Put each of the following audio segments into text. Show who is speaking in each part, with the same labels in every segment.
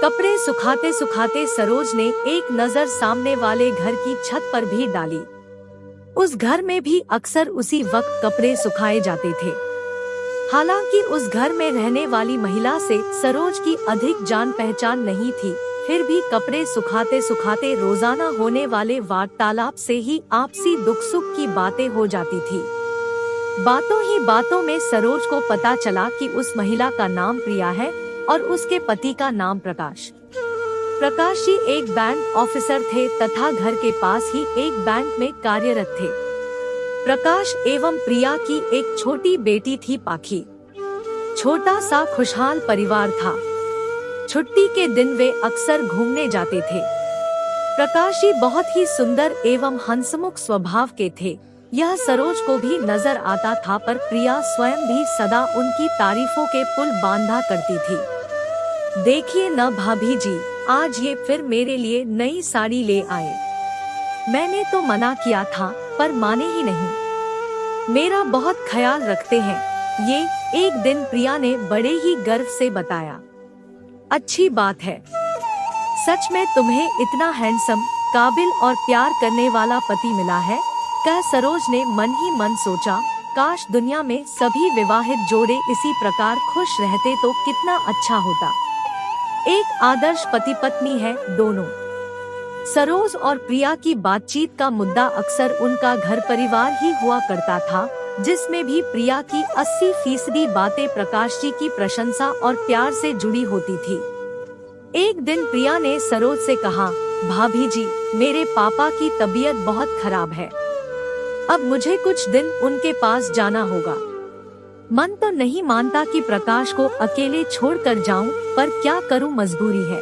Speaker 1: कपड़े सुखाते सुखाते सरोज ने एक नजर सामने वाले घर की छत पर भी डाली। उस घर में भी अक्सर उसी वक्त कपड़े सुखाए जाते थे। हालांकि उस घर में रहने वाली महिला से सरोज की अधिक जान पहचान नहीं थी, फिर भी कपड़े सुखाते सुखाते रोजाना होने वाले वार्तालाप से ही आपसी दुख सुख की बातें हो जाती थी। बातों ही बातों में सरोज को पता चला कि उस महिला का नाम प्रिया है और उसके पति का नाम प्रकाश। प्रकाश जी एक बैंक ऑफिसर थे तथा घर के पास ही एक बैंक में कार्यरत थे। प्रकाश एवं प्रिया की एक छोटी बेटी थी पाखी। छोटा सा खुशहाल परिवार था। छुट्टी के दिन वे अक्सर घूमने जाते थे। प्रकाश जी बहुत ही सुंदर एवं हंसमुख स्वभाव के थे। यह सरोज को भी नजर आता था, पर प्रिया स्वयं भी सदा उनकी तारीफों के पुल बांधा करती थी। देखिए न भाभी जी, आज ये फिर मेरे लिए नई साड़ी ले आए। मैंने तो मना किया था पर माने ही नहीं। मेरा बहुत ख्याल रखते हैं ये, एक दिन प्रिया ने बड़े ही गर्व से बताया। अच्छी बात है। सच में तुम्हें इतना हैंडसम, काबिल और प्यार करने वाला पति मिला है, कह सरोज ने मन ही मन सोचा। काश दुनिया में सभी विवाहित जोड़े इसी प्रकार खुश रहते तो कितना अच्छा होता। एक आदर्श पति पत्नी है दोनों। सरोज और प्रिया की बातचीत का मुद्दा अक्सर उनका घर परिवार ही हुआ करता था, जिसमें भी प्रिया की 80% बातें प्रकाश जी की प्रशंसा और प्यार से जुड़ी होती थी। एक दिन प्रिया ने सरोज से कहा, भाभी जी, मेरे पापा की तबीयत बहुत खराब है। अब मुझे कुछ दिन उनके पास जाना होगा। मन तो नहीं मानता कि प्रकाश को अकेले छोड़कर जाऊं, पर क्या करूं, मजबूरी है।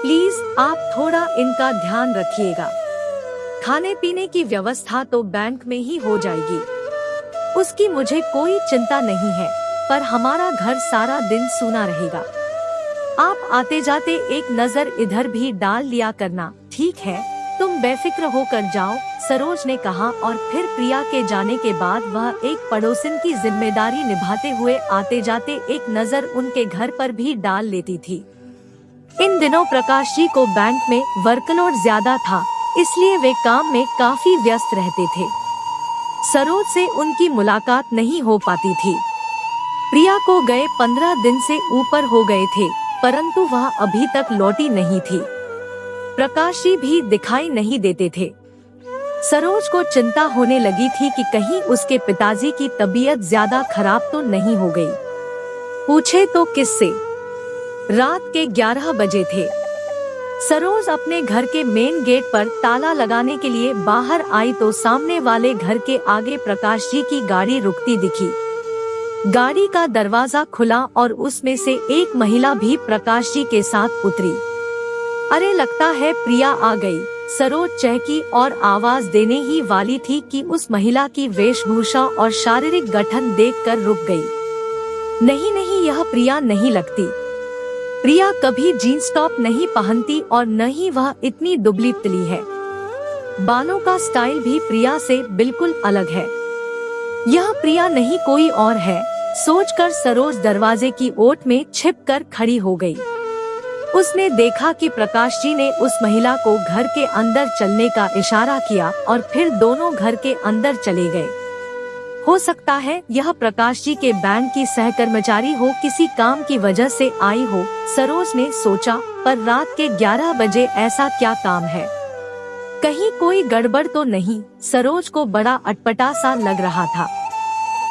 Speaker 1: प्लीज आप थोड़ा इनका ध्यान रखिएगा। खाने पीने की व्यवस्था तो बैंक में ही हो जाएगी, उसकी मुझे कोई चिंता नहीं है, पर हमारा घर सारा दिन सूना रहेगा। आप आते जाते एक नजर इधर भी डाल लिया करना, ठीक है? तुम बेफिक्र होकर जाओ, सरोज ने कहा। और फिर प्रिया के जाने के बाद वह एक पड़ोसिन की जिम्मेदारी निभाते हुए आते जाते एक नजर उनके घर पर भी डाल लेती थी। इन दिनों प्रकाश जी को बैंक में वर्कलोड ज्यादा था, इसलिए वे काम में काफी व्यस्त रहते थे। सरोज से उनकी मुलाकात नहीं हो पाती थी। प्रिया को गए 15 दिन से ऊपर हो गए थे, परंतु वह अभी तक लौटी नहीं थी। प्रकाश जी भी दिखाई नहीं देते थे। सरोज को चिंता होने लगी थी कि कहीं उसके पिताजी की तबीयत ज्यादा खराब तो नहीं हो गई। पूछे तो किससे? रात के 11 बजे थे। सरोज अपने घर के मेन गेट पर ताला लगाने के लिए बाहर आई तो सामने वाले घर के आगे प्रकाश जी की गाड़ी रुकती दिखी। गाड़ी का दरवाजा खुला और उसमें से एक महिला भी प्रकाश जी के साथ उतरी। अरे, लगता है प्रिया आ गई। सरोज चहकी और आवाज देने ही वाली थी कि उस महिला की वेशभूषा और शारीरिक गठन देखकर रुक गई। नहीं नहीं, यह प्रिया नहीं लगती। प्रिया कभी जीन्स टॉप नहीं पहनती और न ही वह इतनी दुबली पतली है। बालों का स्टाइल भी प्रिया से बिल्कुल अलग है। यह प्रिया नहीं कोई और है, सोचकर सरोज दरवाजे की ओट में छिपकर खड़ी हो गई। उसने देखा कि प्रकाश जी ने उस महिला को घर के अंदर चलने का इशारा किया और फिर दोनों घर के अंदर चले गए। हो सकता है यह प्रकाश जी के बैंक की सहकर्मचारी हो, किसी काम की वजह से आई हो, सरोज ने सोचा। पर रात के 11 बजे ऐसा क्या काम है? कहीं कोई गड़बड़ तो नहीं? सरोज को बड़ा अटपटा सा लग रहा था।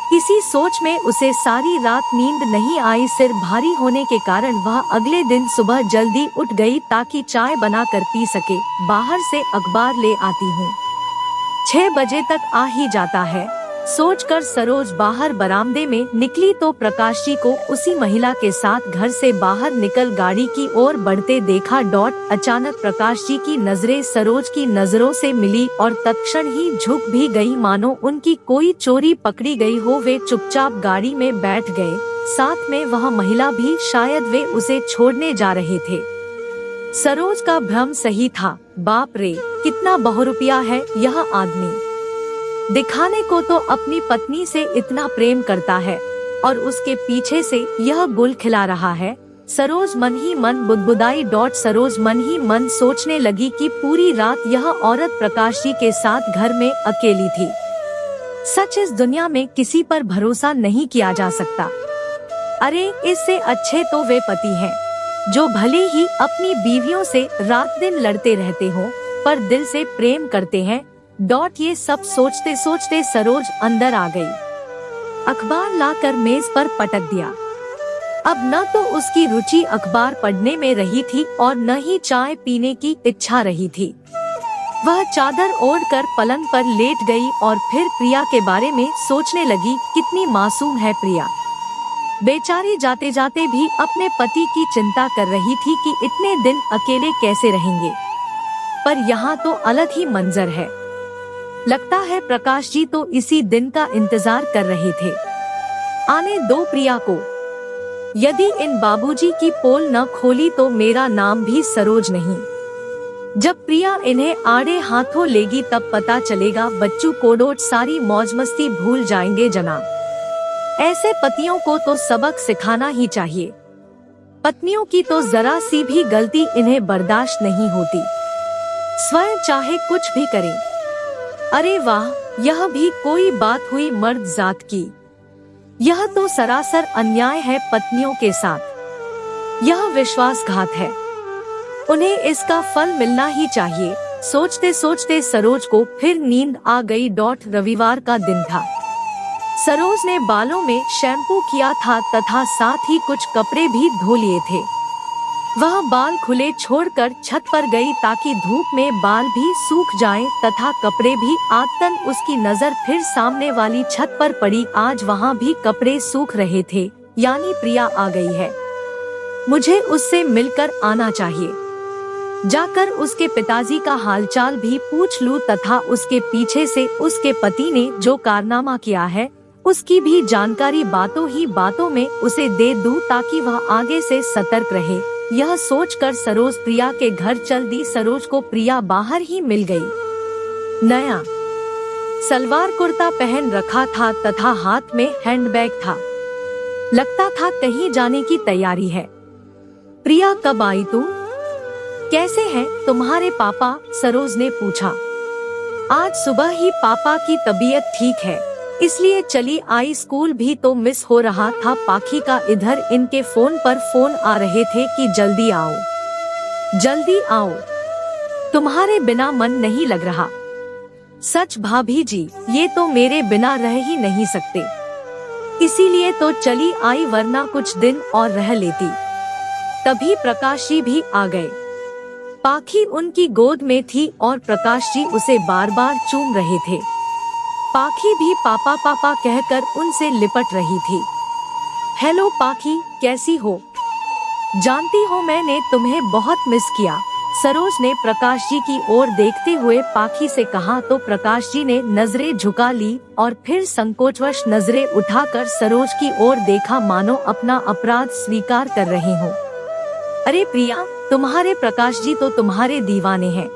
Speaker 1: इसी सोच में उसे सारी रात नींद नहीं आई। सिर भारी होने के कारण वह अगले दिन सुबह जल्दी उठ गई ताकि चाय बनाकर पी सके। बाहर से अखबार ले आती हूँ, 6 बजे तक आ ही जाता है, सोचकर सरोज बाहर बरामदे में निकली तो प्रकाश जी को उसी महिला के साथ घर से बाहर निकल गाड़ी की ओर बढ़ते देखा। अचानक प्रकाश जी की नजरें सरोज की नजरों से मिली और तत्क्षण ही झुक भी गई, मानो उनकी कोई चोरी पकड़ी गई हो। वे चुपचाप गाड़ी में बैठ गए, साथ में वह महिला भी, शायद वे उसे छोड़ने जा रहे थे। सरोज का भ्रम सही था। बाप रे, कितना बहुरूपिया है यह आदमी। दिखाने को तो अपनी पत्नी से इतना प्रेम करता है और उसके पीछे से यह गुल खिला रहा है। सरोज मन ही मन बुदबुदाई। सरोज मन ही मन सोचने लगी कि पूरी रात यह औरत प्रकाश जी के साथ घर में अकेली थी। सच इस दुनिया में किसी पर भरोसा नहीं किया जा सकता। अरे इससे अच्छे तो वे पति हैं जो भले ही अपनी बीवियों से रात दिन लड़ते रहते हों पर दिल से प्रेम करते हैं। ये सब सोचते सोचते सरोज अंदर आ गई। अखबार लाकर मेज पर पटक दिया। अब न तो उसकी रुचि अखबार पढ़ने में रही थी और न ही चाय पीने की इच्छा रही थी। वह चादर ओढ़कर पलंग पर लेट गई और फिर प्रिया के बारे में सोचने लगी। कितनी मासूम है प्रिया, बेचारी जाते जाते भी अपने पति की चिंता कर रही थी कि इतने दिन अकेले कैसे रहेंगे। पर यहाँ तो अलग ही मंजर है। लगता है प्रकाश जी तो इसी दिन का इंतजार कर रहे थे। आने दो प्रिया को, यदि इन बाबूजी की पोल न खोली तो मेरा नाम भी सरोज नहीं। जब प्रिया इन्हें आड़े हाथों लेगी तब पता चलेगा बच्चू कोडोट सारी मौज मस्ती भूल जाएंगे जनाब। ऐसे पतियों को तो सबक सिखाना ही चाहिए। पत्नियों की तो जरा सी भी गलती इन्हें बर्दाश्त नहीं होती, स्वयं चाहे कुछ भी करें। अरे वाह, यह भी कोई बात हुई मर्द जात की। यह तो सरासर अन्याय है पत्नियों के साथ। यह विश्वासघात है, उन्हें इसका फल मिलना ही चाहिए। सोचते सोचते सरोज को फिर नींद आ गई। रविवार का दिन था। सरोज ने बालों में शैम्पू किया था तथा साथ ही कुछ कपड़े भी धो लिए थे। वह बाल खुले छोड़कर छत पर गई ताकि धूप में बाल भी सूख जाएं तथा कपड़े भी। आदतन उसकी नजर फिर सामने वाली छत पर पड़ी। आज वहाँ भी कपड़े सूख रहे थे, यानी प्रिया आ गई है। मुझे उससे मिलकर आना चाहिए। जाकर उसके पिताजी का हालचाल भी पूछ लूं तथा उसके पीछे से उसके पति ने जो कारनामा किया है उसकी भी जानकारी बातों ही बातों में उसे दे दूं ताकि वह आगे से सतर्क रहे। यह सोचकर सरोज प्रिया के घर चल दी। सरोज को प्रिया बाहर ही मिल गई। नया सलवार कुर्ता पहन रखा था तथा हाथ में हैंडबैग था। लगता था कहीं जाने की तैयारी है। प्रिया, कब आई तू? कैसे हैं तुम्हारे पापा? सरोज ने पूछा। आज सुबह ही पापा की तबीयत ठीक है, इसलिए चली आई। स्कूल भी तो मिस हो रहा था पाखी का। इधर इनके फोन पर फोन आ रहे थे कि जल्दी आओ, जल्दी आओ, तुम्हारे बिना मन नहीं लग रहा। सच भाभी जी, ये तो मेरे बिना रह ही नहीं सकते, इसीलिए तो चली आई, वरना कुछ दिन और रह लेती। तभी प्रकाश जी भी आ गए। पाखी उनकी गोद में थी और प्रकाश जी उसे बार बार चूम रहे थे। पाखी भी पापा पापा कहकर उनसे लिपट रही थी। हेलो पाखी, कैसी हो? जानती हो मैंने तुम्हें बहुत मिस किया, सरोज ने प्रकाश जी की ओर देखते हुए पाखी से कहा तो प्रकाश जी ने नजरें झुका ली और फिर संकोचवश नजरें उठाकर सरोज की ओर देखा, मानो अपना अपराध स्वीकार कर रहे हो। अरे प्रिया, तुम्हारे प्रकाश जी तो तुम्हारे दीवाने हैं।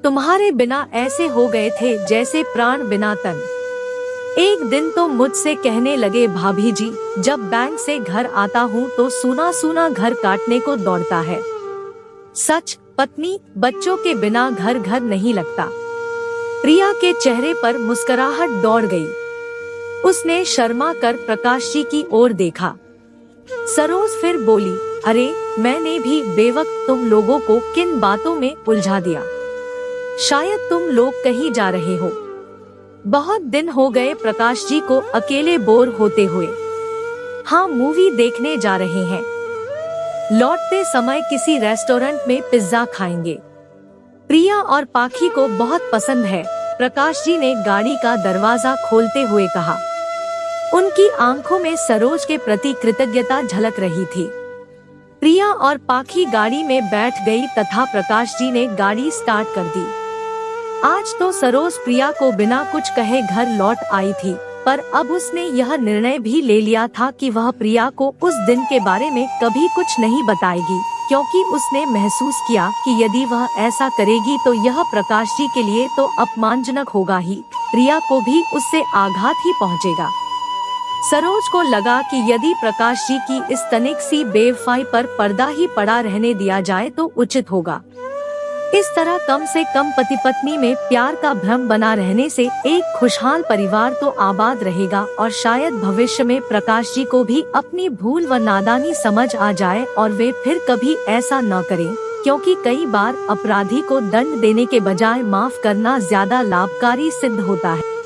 Speaker 1: तुम्हारे बिना ऐसे हो गए थे जैसे प्राण बिना तन। एक दिन तो मुझसे कहने लगे, भाभी जी, जब बैंक से घर आता हूँ तो सूना सूना घर काटने को दौड़ता है। सच, पत्नी बच्चों के बिना घर घर नहीं लगता। प्रिया के चेहरे पर मुस्कुराहट दौड़ गई। उसने शर्मा कर प्रकाश जी की ओर देखा। सरोज फिर बोली, अरे मैंने भी बेवक्त तुम लोगों को किन बातों में उलझा दिया। शायद तुम लोग कहीं जा रहे हो। बहुत दिन हो गए प्रकाश जी को अकेले बोर होते हुए। हाँ, मूवी देखने जा रहे हैं। लौटते समय किसी रेस्टोरेंट में पिज्जा खाएंगे। प्रिया और पाखी को बहुत पसंद है, प्रकाश जी ने गाड़ी का दरवाजा खोलते हुए कहा। उनकी आंखों में सरोज के प्रति कृतज्ञता झलक रही थी। प्रिया और पाखी गाड़ी में बैठ गई तथा प्रकाश जी ने गाड़ी स्टार्ट कर दी। आज तो सरोज प्रिया को बिना कुछ कहे घर लौट आई थी, पर अब उसने यह निर्णय भी ले लिया था कि वह प्रिया को उस दिन के बारे में कभी कुछ नहीं बताएगी, क्योंकि उसने महसूस किया कि यदि वह ऐसा करेगी तो यह प्रकाश जी के लिए तो अपमानजनक होगा ही, प्रिया को भी उससे आघात ही पहुंचेगा। सरोज को लगा कि यदि प्रकाश जी की इस तनिक सी बेवफाई पर पर्दा ही पड़ा रहने दिया जाए तो उचित होगा। इस तरह कम से कम पति पत्नी में प्यार का भ्रम बना रहने से एक खुशहाल परिवार तो आबाद रहेगा और शायद भविष्य में प्रकाश जी को भी अपनी भूल व नादानी समझ आ जाए और वे फिर कभी ऐसा न करें, क्योंकि कई बार अपराधी को दंड देने के बजाय माफ करना ज्यादा लाभकारी सिद्ध होता है।